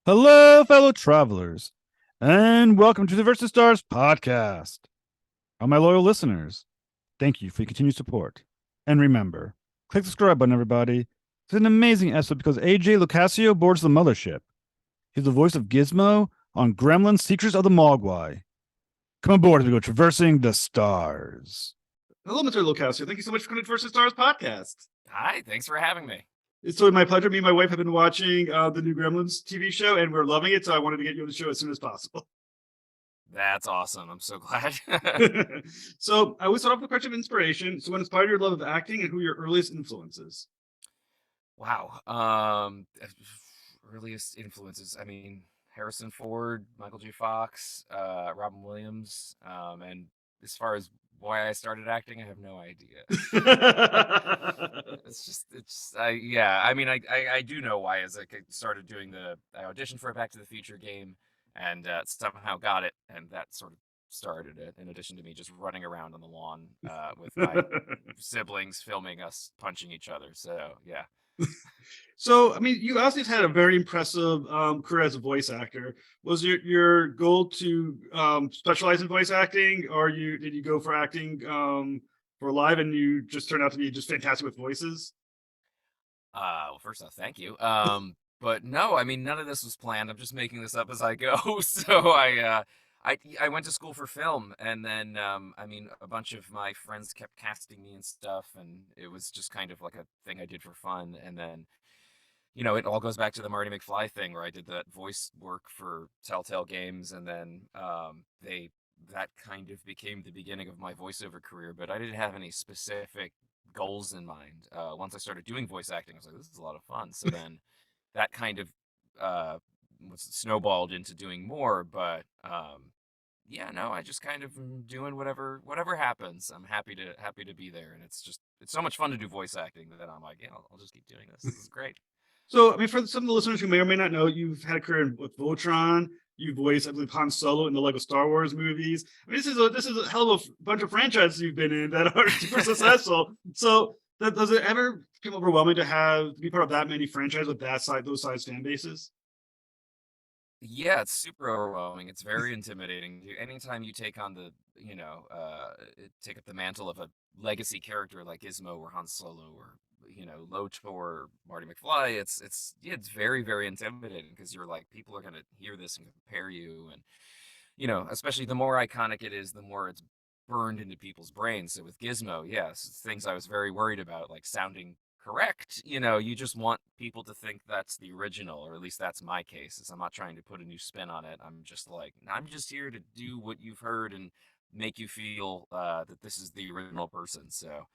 Hello, fellow travelers, and welcome to the Versus Stars podcast. All my loyal listeners, thank you for your continued support. And remember, click the subscribe button, everybody. It's an amazing episode because AJ LoCascio boards the mothership. He's the voice of Gizmo on Gremlins Secrets of the Mogwai. Come aboard as we go traversing the stars. Hello, Mr. LoCascio. Thank you so much for coming to Versus Stars podcast. Hi, thanks for having me. It's totally my pleasure. Me and my wife have been watching the new Gremlins TV show, and we're loving it. So I wanted to get you on the show as soon as possible. That's awesome. I'm so glad. So I always start off with a question of inspiration. So what inspired your love of acting, and who are your earliest influences? Wow. Earliest influences. I mean, Harrison Ford, Michael J. Fox, Robin Williams, and as far as why I started acting, I have no idea. Yeah. I mean, I do know why. As I started doing I auditioned for a Back to the Future game, and somehow got it, and that sort of started it. In addition to me just running around on the lawn with my siblings, filming us punching each other. So yeah. So, I mean, you also had a very impressive career as a voice actor. Was your goal to specialize in voice acting, or did you go for acting for live, and you just turned out to be just fantastic with voices? Well, first off, thank you. But no, I mean, none of this was planned. I'm just making this up as I go. So I went to school for film, and then I mean, a bunch of my friends kept casting me and stuff, and it was just kind of like a thing I did for fun. And then, it all goes back to the Marty McFly thing where I did that voice work for Telltale Games, and then that kind of became the beginning of my voiceover career. But I didn't have any specific goals in mind. Once I started doing voice acting, I was like, this is a lot of fun. So then that kind of uh, was snowballed into doing more. But yeah, no, I just kind of am doing whatever happens. I'm happy to be there, and it's so much fun to do voice acting that I'm like, yeah, I'll just keep doing this. This is great. So, I mean, for some of the listeners who may or may not know, you've had a career with Voltron. You voiced, I believe, Han Solo in the Lego Star Wars movies. I mean, this is a hell of a bunch of franchises you've been in that are super successful. So, does it ever become overwhelming to be part of that many franchises with those size fan bases? Yeah, it's super overwhelming. It's very intimidating. Anytime you take on take up the mantle of a legacy character like Gizmo or Han Solo or Lotor or Marty McFly, it's very, very intimidating because you're like, people are gonna hear this and compare you, and especially the more iconic it is, the more it's burned into people's brains. So with Gizmo, yes, things I was very worried about, like sounding correct. You just want people to think that's the original, or at least that's my case. Is I'm not trying to put a new spin on it. I'm just like, I'm just here to do what you've heard and make you feel that this is the original person. So,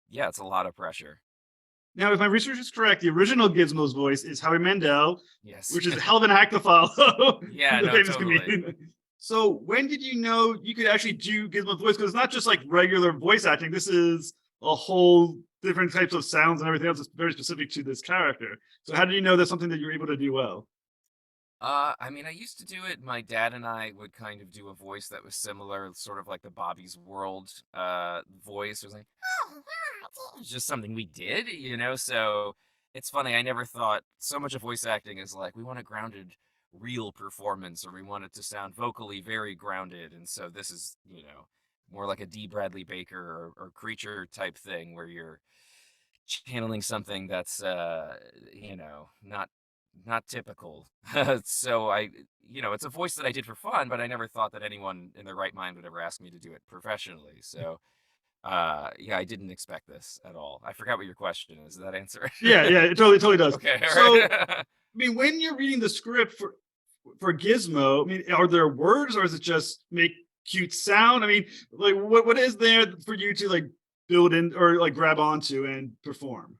yeah, it's a lot of pressure. Now, if my research is correct, the original Gizmo's voice is Howie Mandel, Yes. which is a hell of an act to follow. Yeah, The no, famous totally. comedian. So, when did you know you could actually do Gizmo's voice? Because it's not just like regular voice acting. This is a whole different types of sounds and everything else that's very specific to this character. So, how did you know that's something that you're able to do well? I mean, I used to do it. My dad and I would kind of do a voice that was similar, sort of like the Bobby's World voice. It was like, oh, wow, it's just something we did. So it's funny. I never thought so much of voice acting is like, we want a grounded, real performance, or we want it to sound vocally very grounded. And so this is, more like a D. Bradley Baker or Creature type thing where you're channeling something that's, not typical. So it's a voice that I did for fun, but I never thought that anyone in their right mind would ever ask me to do it professionally. So, yeah, I didn't expect this at all. I forgot what your question is. Does that answer it? Yeah, it totally does. Okay, all So, right. I mean, when you're reading the script for Gizmo, I mean, are there words or is it just make cute sound? I mean, like what is there for you to like build in or like grab onto and perform?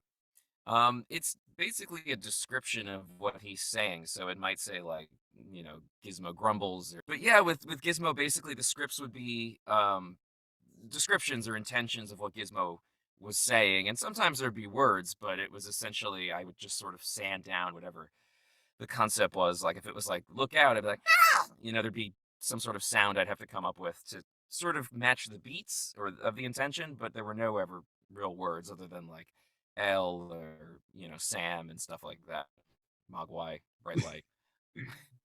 It's basically a description of what he's saying. So it might say like, Gizmo grumbles. But yeah, with Gizmo, basically the scripts would be descriptions or intentions of what Gizmo was saying, and sometimes there'd be words, but it was essentially I would just sort of sand down whatever the concept was. Like if it was like look out, I'd be like, ah! There'd be some sort of sound I'd have to come up with to sort of match the beats or of the intention, but there were no ever real words other than like L or Sam and stuff like that. Mogwai, bright light.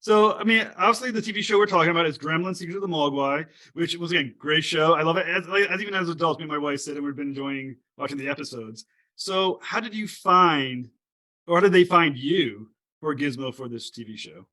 So, I mean, obviously, the TV show we're talking about is Gremlins: Secret of the Mogwai, which was again great show. I love it. As even as adults, me and my wife sit and we've been enjoying watching the episodes. So, how did you find, or how did they find you for Gizmo for this TV show?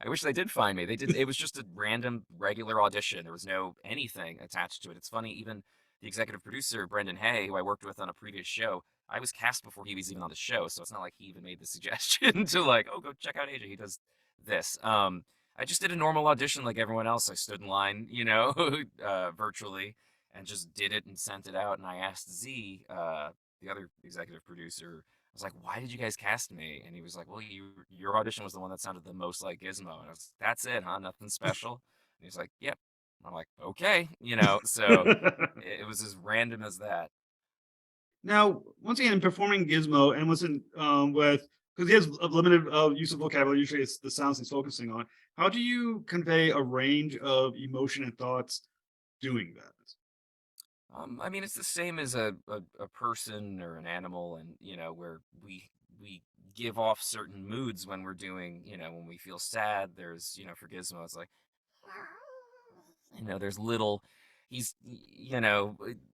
I wish they did find me. They did. It was just a random, regular audition. There was no anything attached to it. It's funny, even the executive producer, Brendan Hay, who I worked with on a previous show, I was cast before he was even on the show. So it's not like he even made the suggestion to like, oh, go check out AJ. He does this. I just did a normal audition like everyone else. I stood in line, virtually, and just did it and sent it out. And I asked Z, the other executive producer, I was like, "Why did you guys cast me?" And he was like, "Well, your audition was the one that sounded the most like Gizmo." And I was, "That's it, huh? Nothing special." And he's like, "Yep." I'm like, "Okay," So it was as random as that. Now, once again, performing Gizmo and wasn't with because he has a limited use of vocabulary. Usually, it's the sounds he's focusing on. How do you convey a range of emotion and thoughts doing that? I mean, it's the same as a person or an animal, and where we give off certain moods when we're doing, when we feel sad. There's, for Gizmo, it's like there's little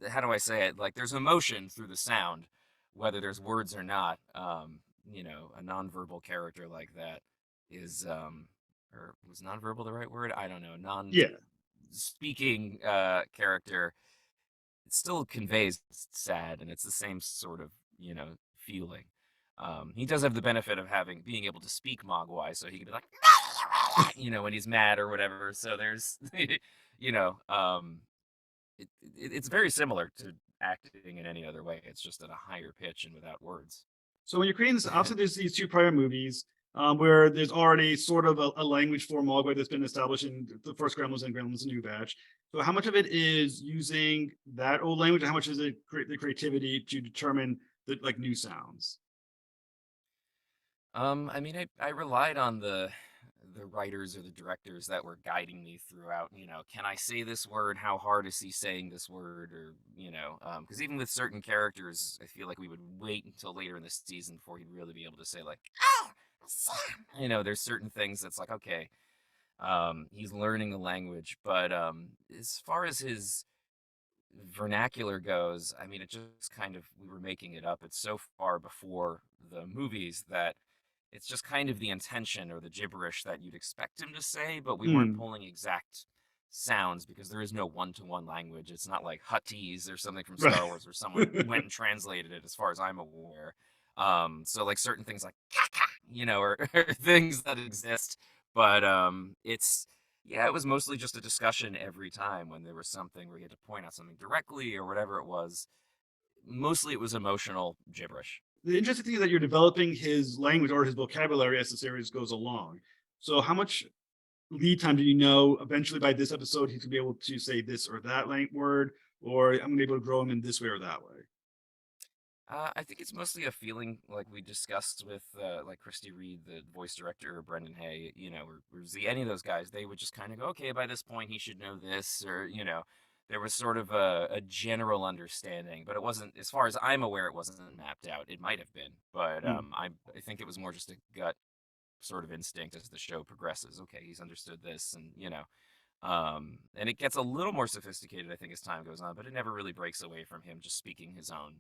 how do I say it, like there's emotion through the sound whether there's words or not. A nonverbal character like that is or was nonverbal the right word? I don't know. Non Yeah. speaking character, it still conveys sad, and it's the same sort of feeling. He does have the benefit of being able to speak Mogwai, so he can be like when he's mad or whatever. So there's you know, um, it's very similar to acting in any other way. It's just at a higher pitch and without words. So when you're creating this, obviously there's these two prior movies where there's already sort of a language for Mogwai that's been established in the first Gremlins and Gremlins New Batch. So how much of it is using that old language, and how much is it the creativity to determine the like new sounds? I mean, I relied on the writers or the directors that were guiding me throughout. Can I say this word? How hard is he saying this word? Or because even with certain characters, I feel like we would wait until later in the season before he'd really be able to say like, oh, there's certain things that's like, okay, he's learning the language, but as far as his vernacular goes, I mean, it just kind of, we were making it up. It's so far before the movies that it's just kind of the intention or the gibberish that you'd expect him to say, but we weren't Hmm. pulling exact sounds because there is no one-to-one language. It's not like Huttese or something from Right. Star Wars where someone went and translated it, as far as I'm aware. So like certain things like or, or things that exist, but it's yeah, it was mostly just a discussion every time when there was something where you had to point out something directly or whatever it was. Mostly it was emotional gibberish. The interesting thing is that you're developing his language or his vocabulary as the series goes along. So how much lead time do you know eventually by this episode he's gonna be able to say this or that word, or I'm gonna be able to grow him in this way or that way? I think it's mostly a feeling, like we discussed with like Christy Reed, the voice director, or Brendan Hay, or Z, any of those guys. They would just kind of go, okay, by this point he should know this, or there was sort of a general understanding, but it wasn't, as far as I'm aware, it wasn't mapped out. It might have been, but Hmm. I think it was more just a gut sort of instinct as the show progresses. Okay, he's understood this, and and it gets a little more sophisticated, I think, as time goes on, but it never really breaks away from him just speaking his own,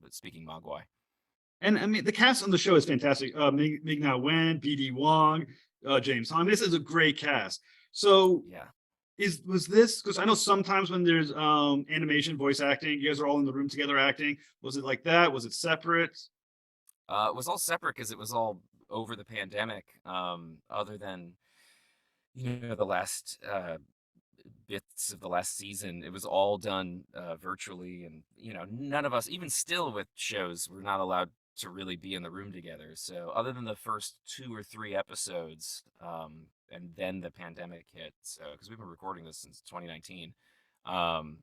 but speaking Mogwai. And I mean, the cast on the show is fantastic. Ming Na Wen, BD Wong, James Hong. This is a great cast. So Yeah. was this because I know sometimes when there's animation voice acting, you guys are all in the room together acting. Was it like that? Was it separate? It was all separate because it was all over the pandemic. Other than the last bits of the last season, it was all done virtually, and none of us, even still with shows, we're not allowed to really be in the room together. So other than the first 2 or 3 episodes, and then the pandemic hit. So because we've been recording this since 2019, um,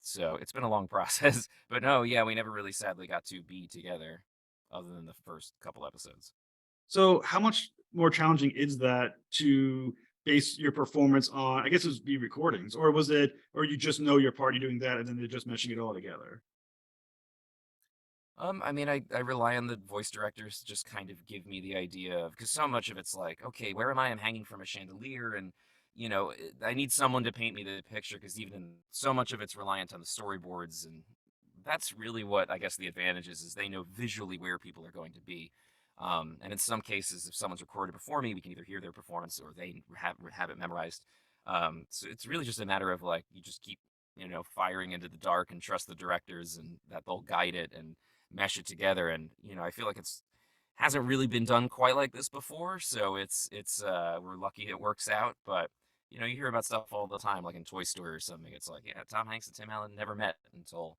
so it's been a long process. But no, yeah, we never really sadly got to be together, other than the first couple episodes. So how much more challenging is that to base your performance on? I guess it was be recordings, or was it, or you just know your part, you're doing that, and then they're just meshing it all together. I mean, I rely on the voice directors to just kind of give me the idea of, because so much of it's like, okay, where am I? I'm hanging from a chandelier, and I need someone to paint me the picture, because so much of it's reliant on the storyboards, and that's really what I guess the advantage is they know visually where people are going to be. And in some cases, if someone's recorded before me, we can either hear their performance or they have it memorized. So it's really just a matter of like you just keep firing into the dark and trust the directors and that they'll guide it and mesh it together. And I feel like it's hasn't really been done quite like this before, so it's we're lucky it works out. But you hear about stuff all the time, like in Toy Story or something. It's like, yeah, Tom Hanks and Tim Allen never met until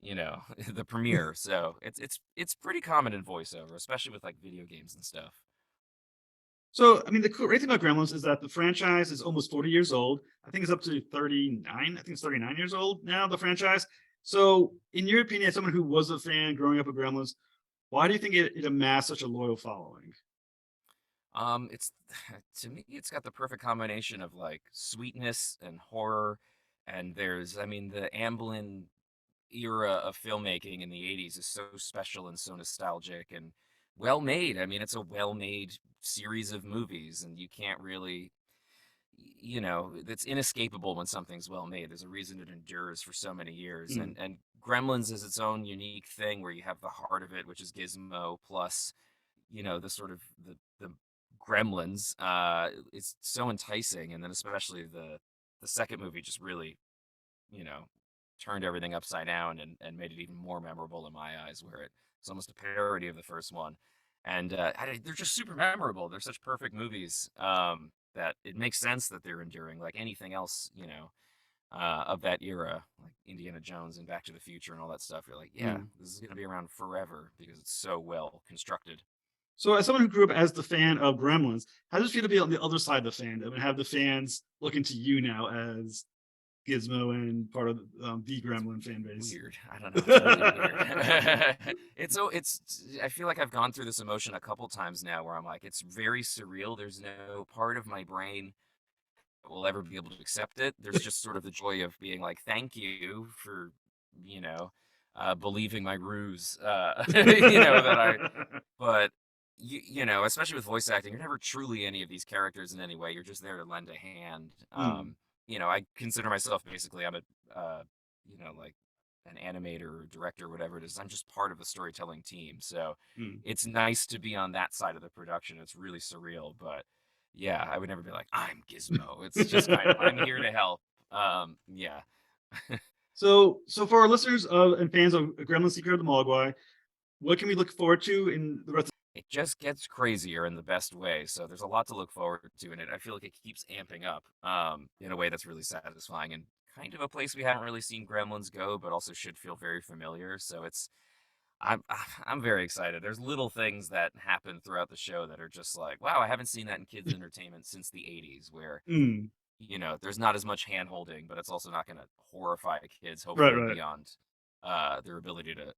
the premiere. So it's pretty common in voiceover, especially with like video games and stuff. So, I mean, the great thing about Gremlins is that the franchise is almost 40 years old. I think it's up to 39. I think it's 39 years old now, the franchise. So, in your opinion, as someone who was a fan growing up with Gremlins, why do you think it amassed such a loyal following? It's to me, it's got the perfect combination of like sweetness and horror, and I mean, the Amblin era of filmmaking in the 80s is so special and so nostalgic and well made. I mean, it's a well made series of movies, and you can't really, it's inescapable when something's well made. There's a reason it endures for so many years. Mm, And Gremlins is its own unique thing where you have the heart of it, which is Gizmo, plus, the sort of the Gremlins. It's so enticing. And then especially the second movie just really, you know, turned everything upside down and made it even more memorable in my eyes, where it's almost a parody of the first one. And they're just super memorable. They're such perfect movies that it makes sense that they're enduring. Like anything else, of that era, like Indiana Jones and Back to the Future and all that stuff. You're like, yeah, mm. this is going to be around forever because it's so well constructed. So, as someone who grew up as the fan of Gremlins, how does it feel to be on the other side of the fandom and have the fans looking to you now as Gizmo and part of the Gremlin fan base? Weird. I don't know. It's really weird. I feel like I've gone through this emotion a couple times now where I'm like, it's very surreal. There's no part of my brain that will ever be able to accept it. There's just sort of the joy of being like, thank you for, you know, believing my ruse. That but especially with voice acting, you're never truly any of these characters in any way. You're just there to lend a hand. Mm, I consider myself basically I'm like an animator or director or whatever it is. I'm just part of the storytelling team. So mm. it's nice to be on that side of the production. It's really surreal, but yeah, I would never be like, I'm Gizmo. It's just kind of I'm here to help. Yeah. So for our listeners and fans of Gremlin Secret of the Mogwai, what can we look forward to in the rest? It just gets crazier in the best way. So there's a lot to look forward to in it. I feel like it keeps amping up in a way that's really satisfying and kind of a place we haven't really seen Gremlins go, but also should feel very familiar. So I'm I'm very excited. There's little things that happen throughout the show that are just like, wow, I haven't seen that in kids entertainment since the 80s, where Mm, there's not as much hand holding, but it's also not going to horrify kids, right, hopefully right. beyond their ability to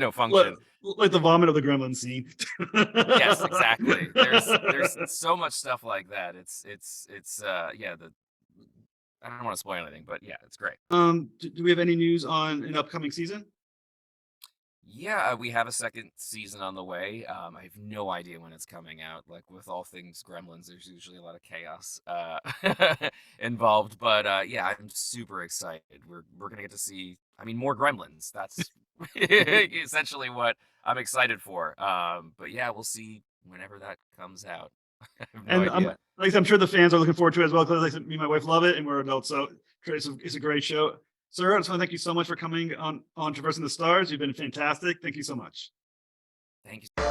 Like, function. like the vomit of the Gremlin scene. Yes, exactly. There's so much stuff like that. It's yeah, the I don't want to spoil anything, but yeah, it's great. Do we have any news on an upcoming season? Yeah, we have a second season on the way. I have no idea when it's coming out. Like with all things Gremlins, there's usually a lot of chaos involved. But yeah, I'm super excited. We're gonna get to see, I mean, more Gremlins. That's essentially what I'm excited for. But yeah, we'll see whenever that comes out. I have no And idea. I'm sure the fans are looking forward to it as well because like me and my wife love it, and we're adults, so it's a great show. Sir, I just want to thank you so much for coming on Traversing the Stars. You've been fantastic. Thank you so much. Thank you.